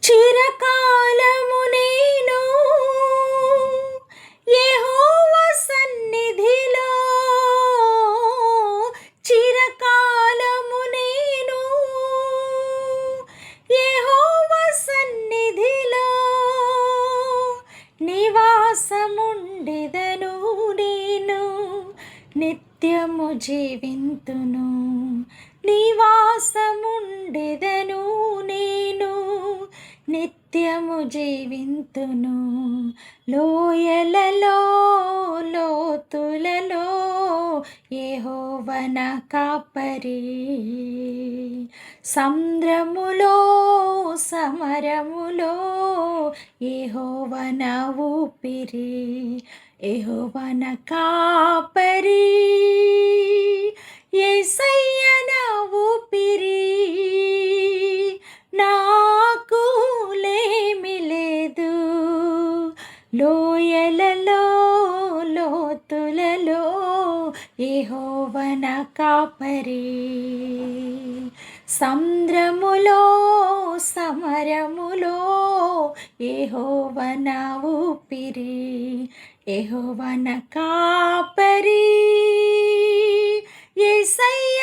చిరకాలము నేను యెహోవా సన్నిధిలో, చిరకాలము నేను యెహోవా సన్నిధిలో నివాసముండెదను. నేను నిత్యము జీవింతును, నివాసముండెదను. నేను నిత్యము జీవింతును. లోయలలో లోతులలో యెహోవా నా కాపరి, సంద్రములో సమరములో యెహోవా నా ఊపిరి. యెహోవా నా కాపరి, యేసయ్య నా ఊపిరి. నాకు లేమి లేదు. లోయలలో లోతులలో యెహోవా నా కాపరి, సంద్రములో సమరములో యెహోవా నా ఊపిరి. యెహోవా నా కాపరి, యేసయ్య